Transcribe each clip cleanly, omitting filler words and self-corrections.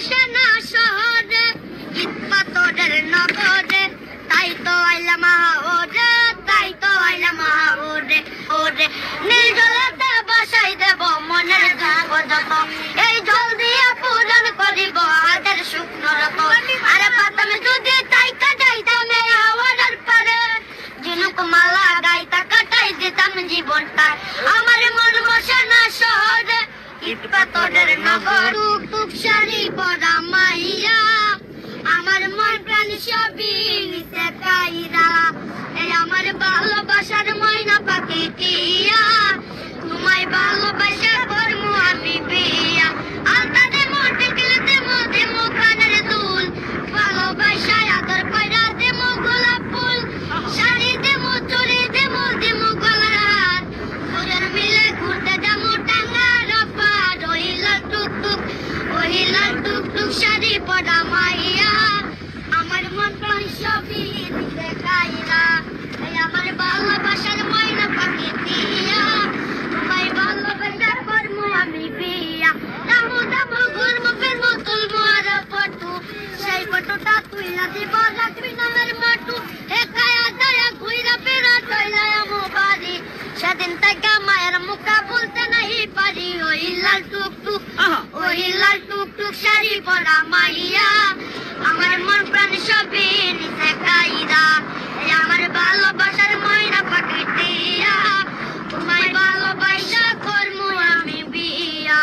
বসে না শহরে, ইট পাথরের নগরে, তাই তো আইলাম ওরে, তাই তো আইলাম ওরে, ওরে নির্জলতা বাসাই দেব মনের দুঃখ যত, এই জল দিয়ে পূরণ করিব আদের শুকনো রত। আরে পাতাম যদি তাই কাটাইতাম আওয়ার পারে, ঝিনুক মালা গাইতা কাটাই দিতাম জীবনটা। আমার মন বসে না শহরে, ইট পাথরের নগর, টুক টুক শাড়ি পরা মাইয়া, আমার মন প্রাণ সবই নিচে কাইরা, এই আমার ভালোবাসার ময়না পাখি টিয়া, তোমায় ভালোবাসা করমু আমি বিয়া। আলতা দেমো টিকলি দেমো দেমো কানের দুল, ভালোবাসায় আদর কইরা দেমো গোলাপ ফুল, শাড়ি দেমো চুড়ি দেমো দেমো গলার হার, দুজন মিলে ঘুরতে যাবো টাঙ্গা রপার, ওহিলা টুকটুক ওহিলা টুকটুক শাড়ি পরা মাইয়া, আমার মন প্রাণ সবই দিতে কাইরা, এই আমার ভালোবাসার ময়না পাখি দিয়া, তোমায় ভালোবাসা করমু আমি বিয়া। দামো দামো ঘুরমু ফিরমু তুলবো আর ফটো, সেই ফটোটা তুইলা দিব রাখবি নামের মাটু, একায়া দয়া ঘুইরা ফেরা তৈলা আমো বাড়ি, সেদিন থেকে মায়ের মুখা বলতে নাহি পারি, ওই লাল টুকটুক ওই লাল টুকটুক শাড়ি পরা মাইয়া, আমার মন প্রাণ সবই নিচে কাইরা, এই আমার ভালোবাসার ময়না পাখি টিয়া, তোমায় ভালোবাসা করমু আমি বিয়া।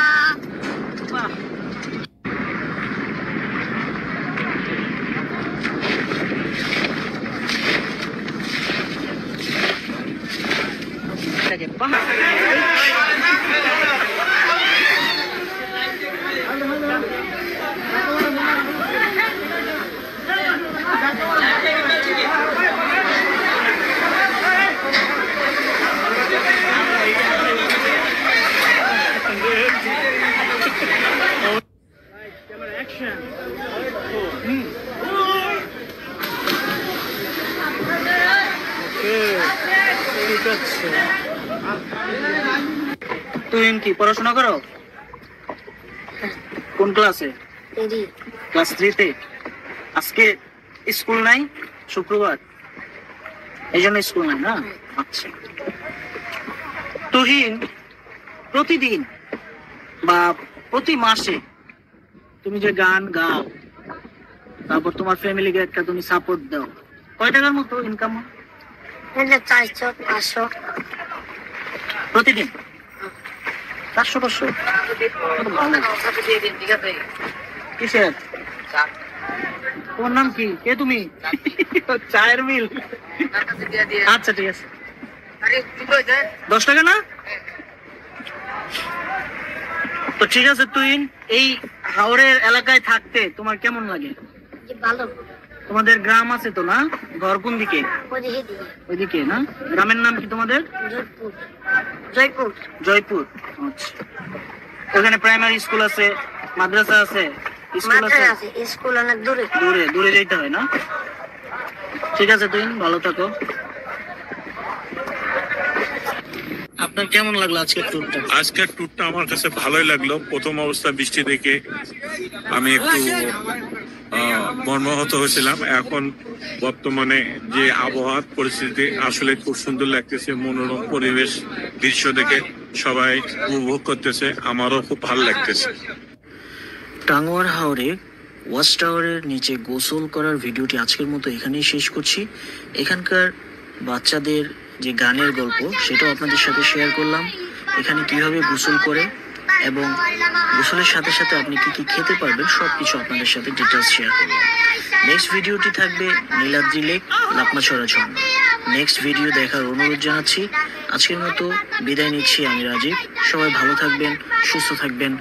তুই কি পড়াশোনা করো? কোন ক্লাসে? ক্লাস 3 তে। আজকে স্কুল নাই, শুক্রবার, এই জন্য স্কুল নাই না? আচ্ছা। তুহিন প্রতিদিন বা প্রতি মাসে তুমি যে গান গাও, তারপর তোমার ফ্যামিলিকে একটা তুমি সাপোর্ট দাও, কয় টাকার মতো ইনকাম? 400-500 প্রতিদিন। 400-500 কিসের? তোমার নাম কি? কে তুমি? চায়ের মিল। আচ্ছা ঠিক আছে। 10 টাকা না? তো ঠিক আছে। তুই এই হাওড়ের এলাকায় থাকতে তোমার কেমন লাগে? ভালো। তোমাদের গ্রাম আছে তো না? ঘর কোন দিকে? ওইদিকে না? গ্রামের নাম কি তোমাদের? জয়পুর। জয়পুর। আচ্ছা। ওখানে প্রাইমারি স্কুল আছে, মাদ্রাসা আছে, স্কুল আছে? স্কুল অনেক দূরে। দূরে দূরে যেতে হয় না? ঠিক আছে, তুই ভালো থাকো। আপনার কেমন লাগলো আজকের ট্যুরটা? আজকের ট্যুরটা আমার কাছে ভালোই লাগলো। প্রথম অবস্থা বৃষ্টি দেখে আমি একটু মর্মাহত হয়েছিলাম। এখন বর্তমানে যে আবহাওয়ার পরিস্থিতি আসলে খুব সুন্দর লাগতেছে, মনোরম পরিবেশ দৃশ্য দেখে সবাই উপভোগ করতেছে, আমারও খুব ভালো লাগতেছে। টাঙ্গুয়ার হাওরে ওয়াচ টাওয়ারের নিচে গোসল করার ভিডিওটি আজকের মতো এখানেই শেষ করছি। এখানকার বাচ্চাদের যে গানের গল্প সেটাও আপনাদের সাথে শেয়ার করলাম। এখানে কিভাবে গোসল করে এবং গোসলের সাথে সাথে আপনি কি কি খেতে পারবেন সবকিছু আপনাদের সাথে ডিটেলস শেয়ার করলাম। নেক্সট ভিডিওটি থাকবে নীলাদ্রি লেক, লাকমাছড়া ঝর্ণা। নেক্সট ভিডিও দেখার অনুরোধ জানাচ্ছি। আজকের মতো বিদায় নিচ্ছি আমি রাজীব। সবাই ভালো থাকবেন, সুস্থ থাকবেন।